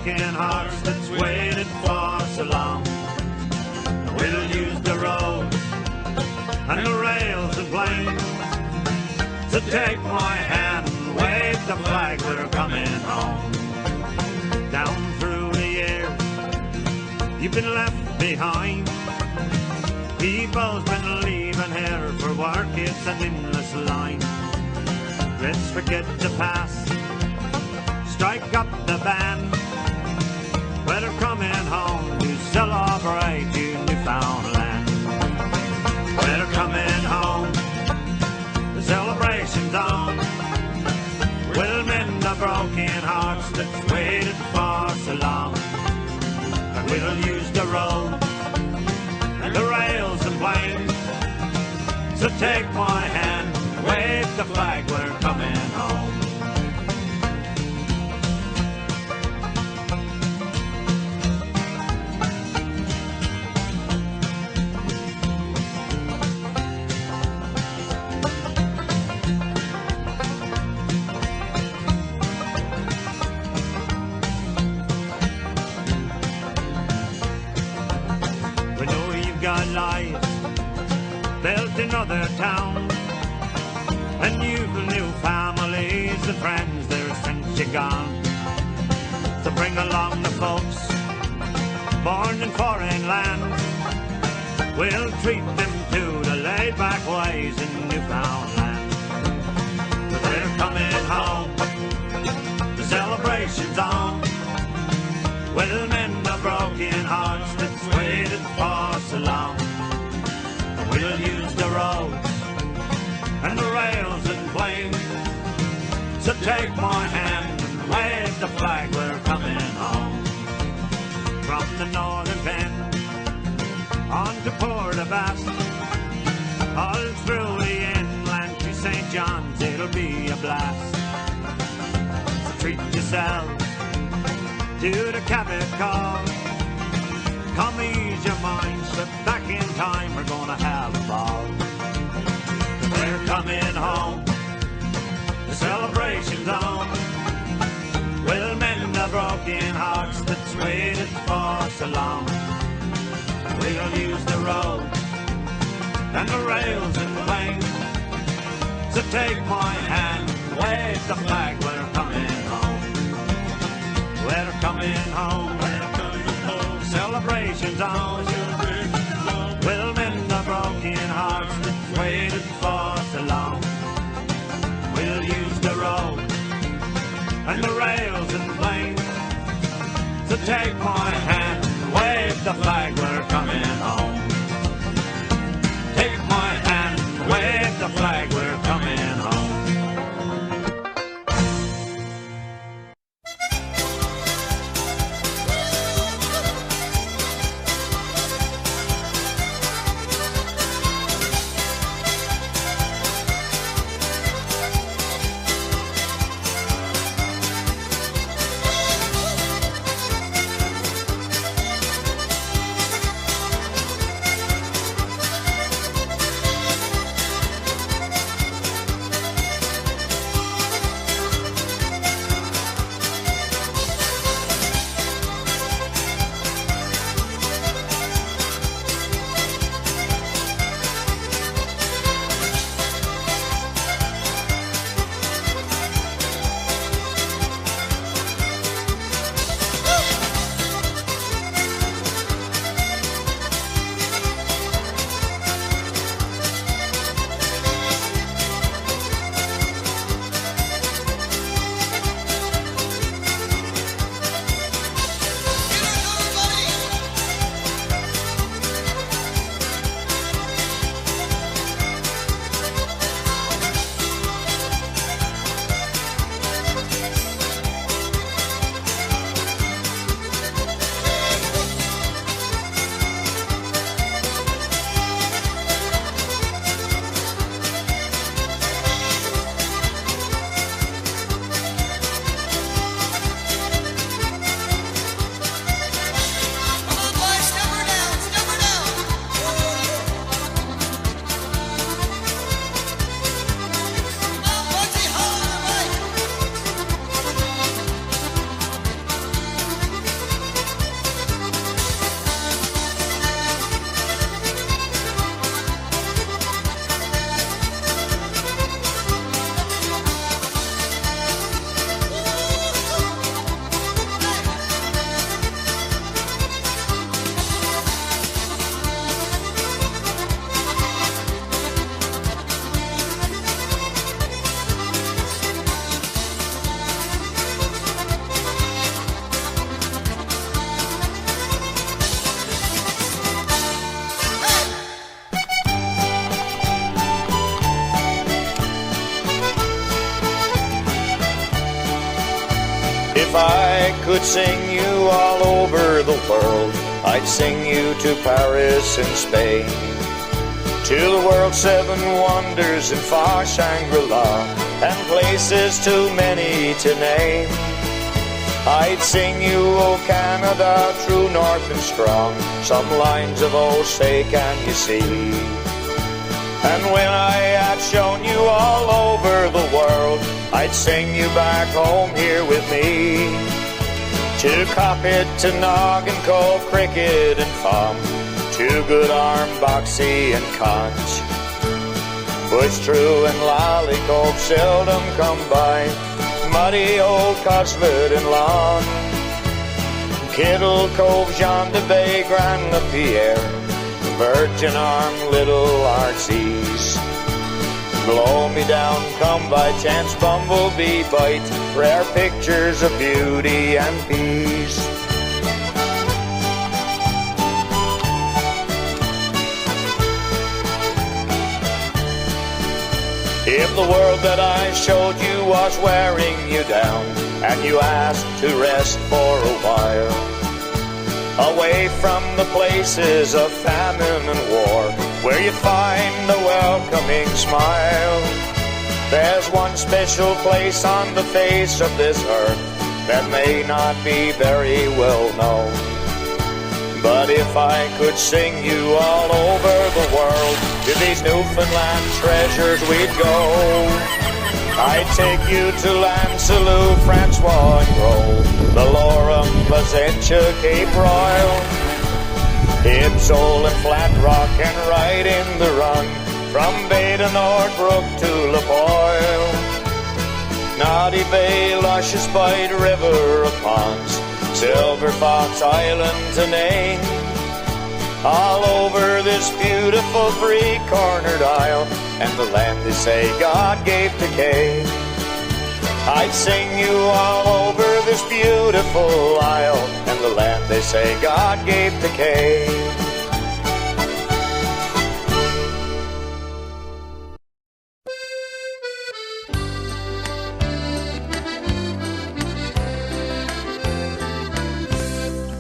broken hearts that's waited for so long. We'll use the road and the rails and planes. So take my hand and wave the flag, we're coming home. Down through the years, you've been left behind. People's been leaving here for work, it's an endless line. Let's forget the past, strike up the band. We're coming home to celebrate you, Newfoundland. We're coming home, the celebration's on. We'll mend the broken hearts that's waited for so long. And we'll use the road and the rails and planes. So take my hand, wave the flag, we're coming home. We know you've got lives built in other towns, and you've new families and friends there since you're gone. So bring along the folks born in foreign lands. We'll treat them to the laid-back ways in Newfoundland. They're coming home, the celebration's on. We'll mend the broken hearts that's waited for so long. We'll use the roads and the rails and planes. So take my hand and wave the flag, we're coming home. From the northern bend on to Port of Bass, all through the inland to St. John's, it'll be a blast. So treat yourselves to the Cabot Tower. Come ease your mind, slip back in time, we're gonna have a ball. We're coming home, the celebration's on. We'll mend the broken hearts that's waited for so long. We'll use the road and the rails and planes. So take my hand, wave the flag, we're coming home. We're coming home, we're coming home. Celebration's on. We'll mend the broken hearts that's waited for so long. We'll use the road and the rails and planes. So take my hand, wave the flag, we're coming home. Take my hand, wave the flag, we're coming home. could sing you all over the world, I'd sing you to Paris and Spain, to the world's 7 wonders and far Shangri-La, and places too many to name. I'd sing you, oh Canada, true north and strong, some lines of oh say can you see. And when I had shown you all over the world, I'd sing you back home here with me, to Cabot, to Noggin, Cove, Cricket and Fum, to Good Arm, Boxy and Conch. Bush True and Lally Cove seldom come by, muddy old Coslet and Lawn, Kittle Cove, Jean de Bay, Grand Lapierre, Virgin Arm, Little Artsies. Blow me down, come by chance, bumblebee bite, rare pictures of beauty and peace. If the world that I showed you was wearing you down, and you asked to rest for a while, away from the places of famine and war, where you find the welcoming smile, there's one special place on the face of this earth that may not be very well known. But if I could sing you all over the world, to these Newfoundland treasures we'd go. I'd take you to Lancelot, Francois and Grove, the Lorem, Placentia, Cape Royal, Ibsole and Flatrock, and right in the run from Bay to Nordbrook to Lapoil, Naughty Bay, Luscious Bite, River of Ponds, Silver Fox Island to name. All over this beautiful 3-cornered isle, and the land they say God gave to Cave. I'd sing you all over this beautiful isle, and the land they say God gave to Cave.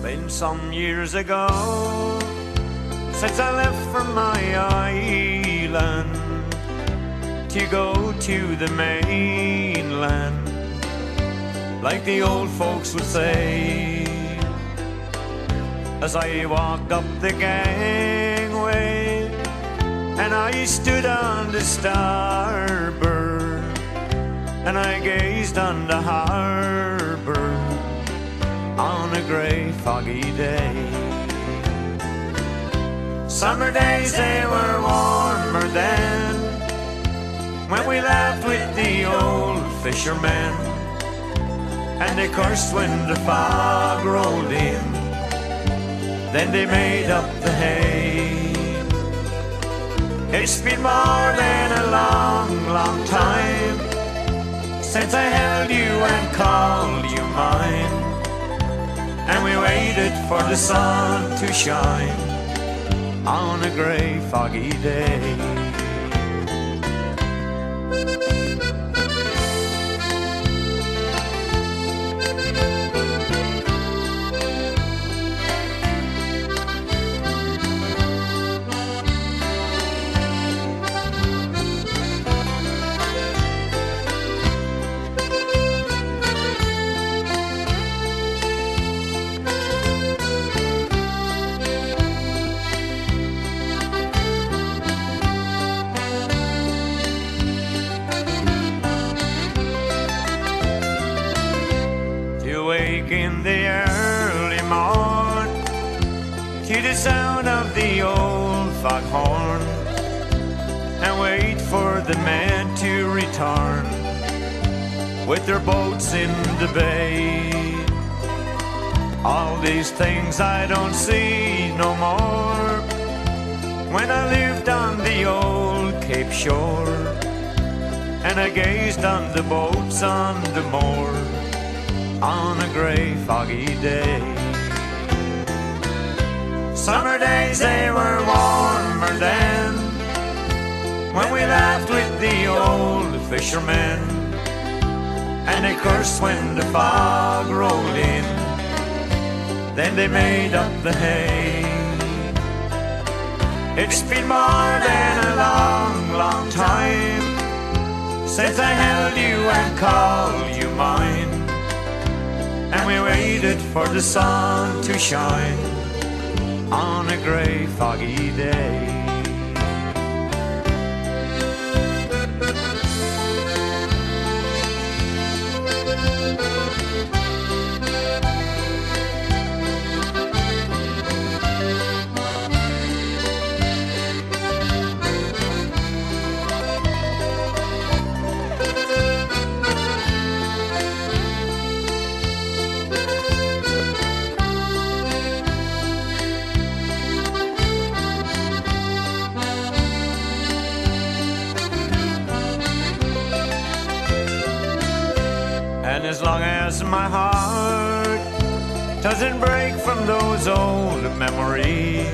Been some years ago since I left from my island to go to the mainland, like the old folks would say, as I walked up the gangway and I stood on the starboard and I gazed on the harbor on a grey foggy day. Summer days, they were warmer then, when we laughed with the old fishermen, and they cursed when the fog rolled in, then they made up the hay. It's been more than a long, long time since I held you and called you mine, and we waited for the sun to shine on a grey foggy day. In the early morn, to the sound of the old foghorn, and wait for the men to return with their boats in the bay. All these things I don't see no more, when I lived on the old Cape shore, and I gazed on the boats on the moor on a grey foggy day. Summer days, they were warmer then, when we laughed with the old fishermen, and they cursed when the fog rolled in, then they made up the hay. It's been more than a long, long time since I held you and called you mine, and we waited for the sun to shine on a grey foggy day. And as long as my heart doesn't break from those old memories,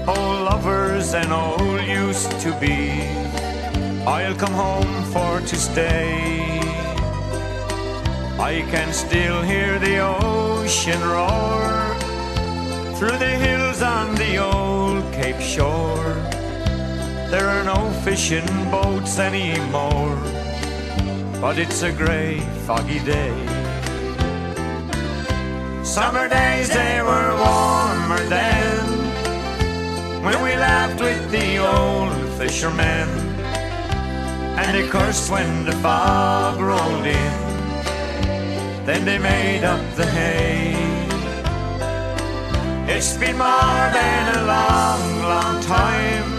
old lovers and old used to be, I'll come home for to stay. I can still hear the ocean roar through the hills on the old Cape shore. There are no fishing boats anymore, but it's a grey, foggy day. Summer days, they were warmer then, when we laughed with the old fishermen, and they cursed when the fog rolled in, then they made up the hay. It's been more than a long, long time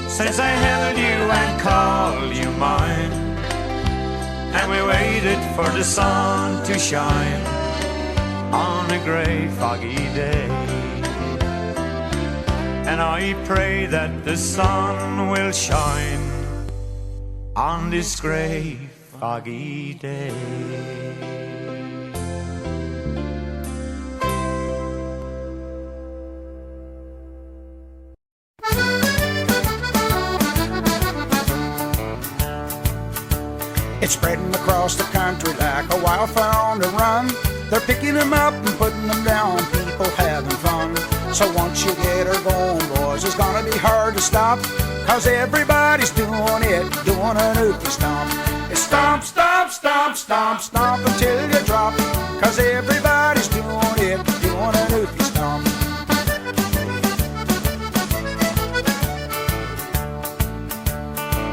since I held you and called you mine, and we waited for the sun to shine on a grey, foggy day. And I pray that the sun will shine on this grey, foggy day. It's spreading across the country like a wildfire on the run. They're picking them up and putting them down, people having fun. So once you get her going, boys, it's gonna be hard to stop, 'cause everybody's doing it, doing a newfie stomp. It's stomp, stomp, stomp, stomp, stomp until you drop, 'cause everybody's doing it, doing a newfie stomp.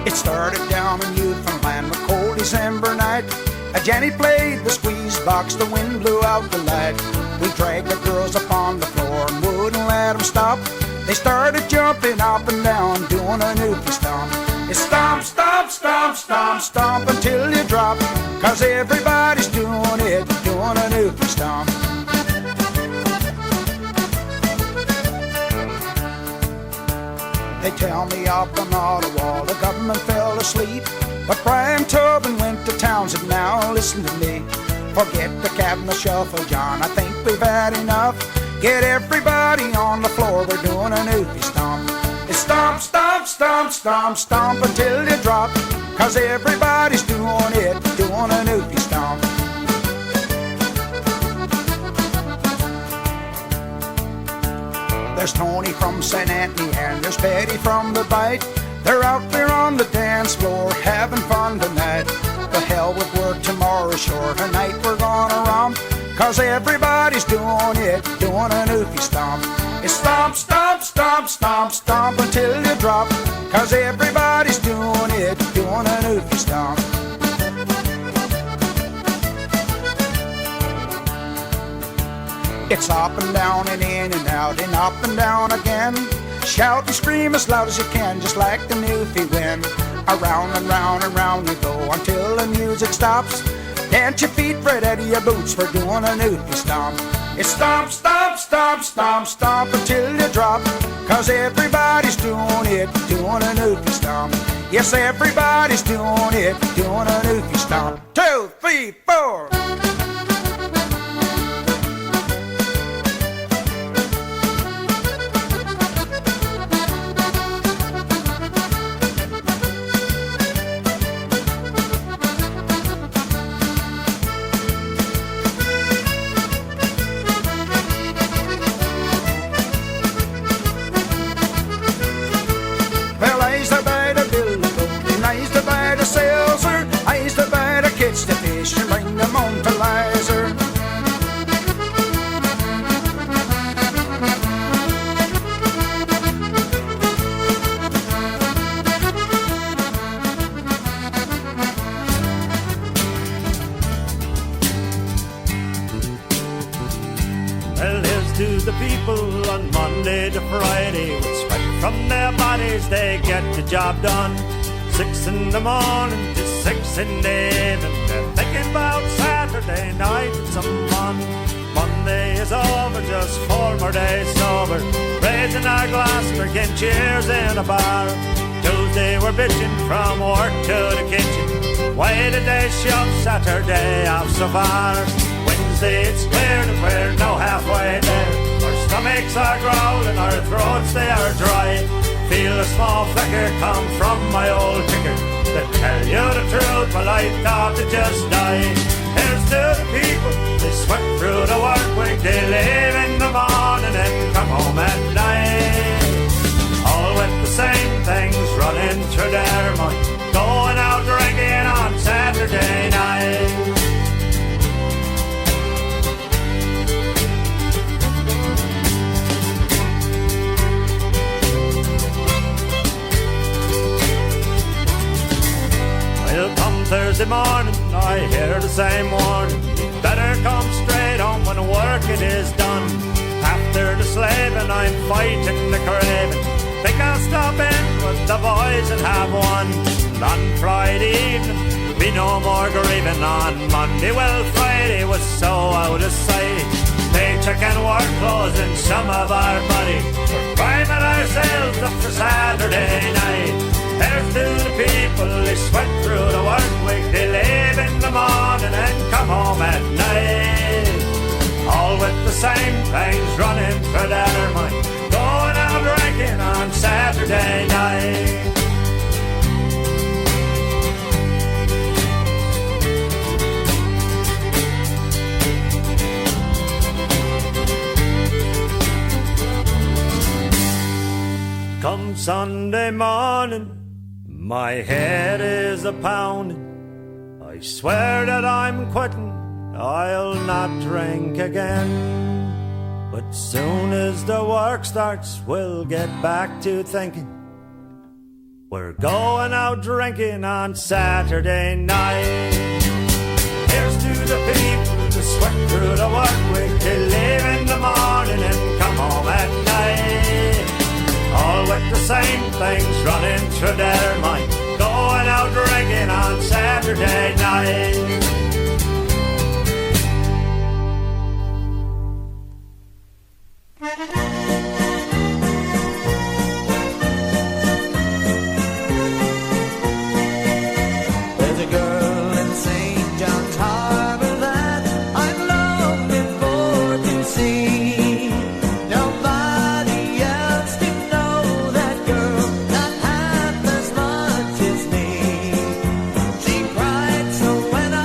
It started down in Newfoundland, a cold December night. Jenny played the squeeze box, the wind blew out the light. We dragged the girls upon the floor and wouldn't let them stop. They started jumping up and down, doing a newfie stomp. It's stomp, stomp, stomp, stomp, stomp until you drop, 'cause everybody's doing it, doing a newfie stomp. They tell me up on Ottawa the government fell asleep, but Brian Tobin went to town, said now listen to me. Forget the cabinet shuffle, John, I think we've had enough. Get everybody on the floor, we're doing a newfie stomp. It's stomp, stomp, stomp, stomp, stomp until you drop, 'cause everybody's doing it, doing a newfie stomp. There's Tony from St. Anthony and there's Betty from the Bight. They're out there on the dance floor having fun tonight. The hell with work, tomorrow's sure. Tonight we're gonna romp, 'cause everybody's doing it, doing a newfie stomp. It's stomp, stomp, stomp, stomp, stomp until you drop, 'cause everybody's doing it, doing a newfie stomp. It's up and down and in and out and up and down again. Shout and scream as loud as you can, just like the newfie wind. Around and round and round you go until the music stops. Dance your feet right out of your boots, we're doing a newfie stomp. It's stomp, stomp, stomp, stomp, stomp until you drop, 'cause everybody's doing it, doing a newfie stomp. Yes, everybody's doing it, doing a newfie stomp. 2, 3, 4. Well, here's to the people on Monday to Friday. With sweat from their bodies, they get the job done. 6 in the morning to 6 in the evening. They're thinking about Saturday night and some fun. Monday is over, just 4 more days sober. Raising our glass, drinking cheers in a bar. Tuesday we're bitching from work to the kitchen. Why did they shove Saturday off so far? Wednesday it's clear that we're no halfway there. Our stomachs are growling, our throats they are dry. Feel a small flicker come from my old ticker. To tell you the truth, well I thought to just die. Here's to the people, they sweat through the work week. They leave in the morning and come home at night. All with the same things running through their mind. Going out drinking on Saturday night. Well, come Thursday morning, I hear the same warning. You better come straight home when the work it is done. After the slaving, I'm fighting the craving. Think I'll stop in with the boys and have one. And on Friday evening, be no more grieving. On Monday, well, Friday was so out of sight. Paycheck and work clothes and some of our money. We're priming ourselves up for Saturday night. Here's to the people, they sweat through the work week. They leave in the morning and come home at night. All with the same things running through their mind. Going out drinking on Saturday night. Come Sunday morning, my head is a pounding. I swear that I'm quitting, I'll not drink again. But soon as the work starts, we'll get back to thinking. We're going out drinking on Saturday night. Here's to the people that sweat through the work week. They leave in the morning and come home at night. All with the same things running through their mind. Going out drinking on Saturday night. There's a girl in St. John's Harbor that I'm longing for to see. Nobody else to know that girl, not half as much as me. She cried so when I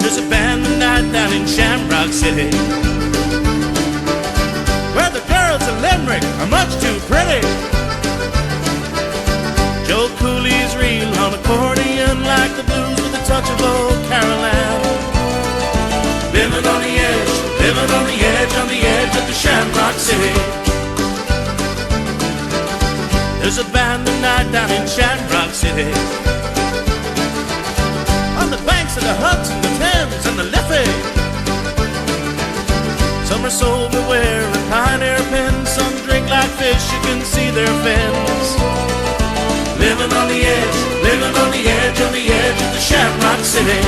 There's a abandoned night down in Shamrock City, where the girls of Limerick are much too pretty. Joe Cooley's reel on accordion like the blues with a touch of old Caroline. Living on the edge, living on the edge, on the edge of the Shamrock City. There's a abandoned night down in Shamrock City, on the banks of the Hudson, the Thames and the Liffey. Some are sold to wear a pioneer pin, some drink like fish, you can see their fins. Living on the edge, living on the edge, on the edge of the Shamrock City.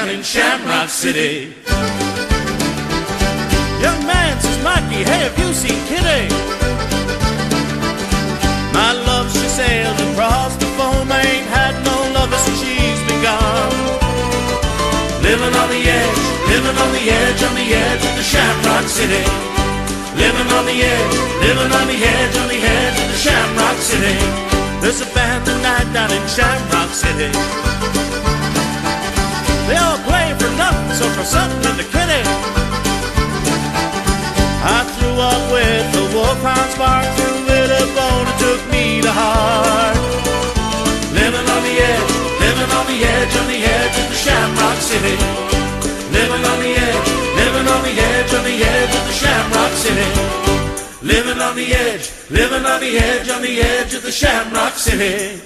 In Shamrock City, young man says, Mikey, hey, have you seen Kitty? My love, she sailed across the foam, I ain't had no lover since she's been gone. Living on the edge, living on the edge, on the edge of the Shamrock City. Living on the edge, living on the edge, on the edge of the Shamrock City. There's a band tonight down in Shamrock City. They all play for nothing, so for something in the kitty. I threw up with the Wolfhound Spark, threw it a bone and took me to heart. Living on the edge, living on the edge, on the edge of the Shamrock City. Living on the edge, living on the edge, on the edge of the Shamrock City. Living on the edge, living on the edge, on the edge of the Shamrock City.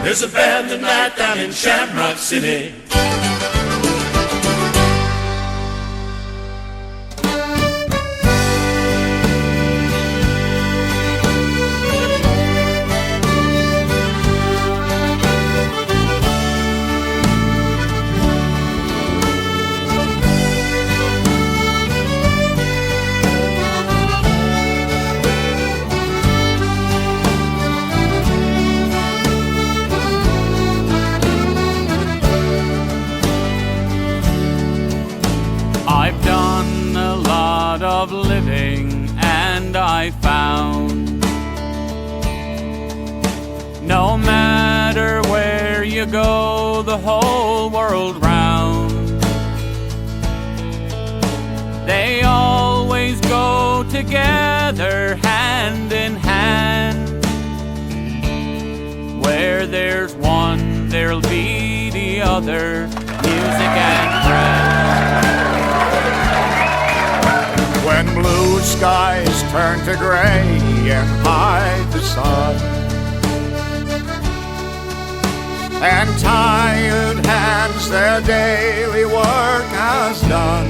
There's a band tonight down in Shamrock City. Of living, and I found no matter where you go the whole world round, they always go together hand in hand. Where there's one, there'll be the other, music and friends. When blue skies turn to gray and hide the sun, and tired hands their daily work has done,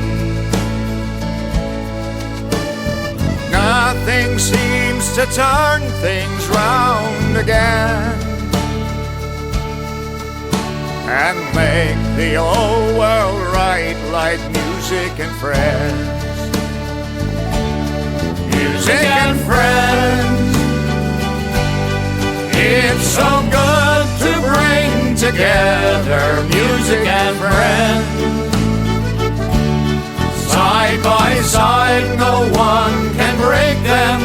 nothing seems to turn things round again and make the old world right like music and friends. Music and friends, it's so good to bring together music and friends. Side by side, no one can break them.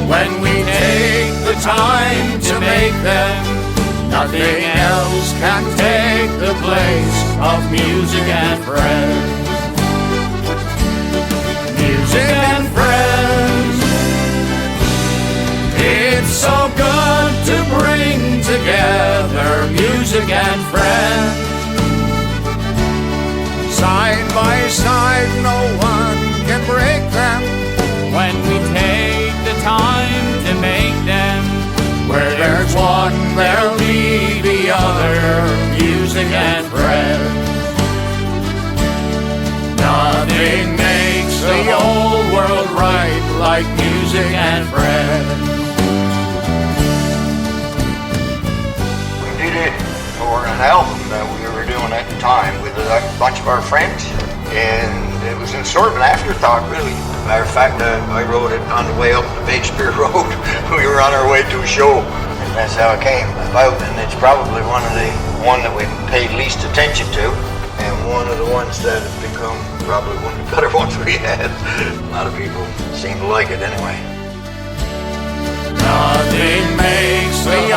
When we take the time to make them, nothing else can take the place of music and friends. Music and friends, it's so good to bring together music and friends. Side by tied, no one can break them. When we take the time to make them, Where there's one, there'll be the other, music and bread. Nothing makes the old world right like music and bread. We did it for an album that we were doing at the time with a bunch of our friends, and it was in sort of an afterthought, really. Matter of fact, I wrote it on the way up the Shakespeare Road. We were on our way to a show, and that's how it came about. And it's probably one that we paid least attention to, and one of the ones that have become probably one of the better ones we had. A lot of people seem to like it anyway. Nothing makes the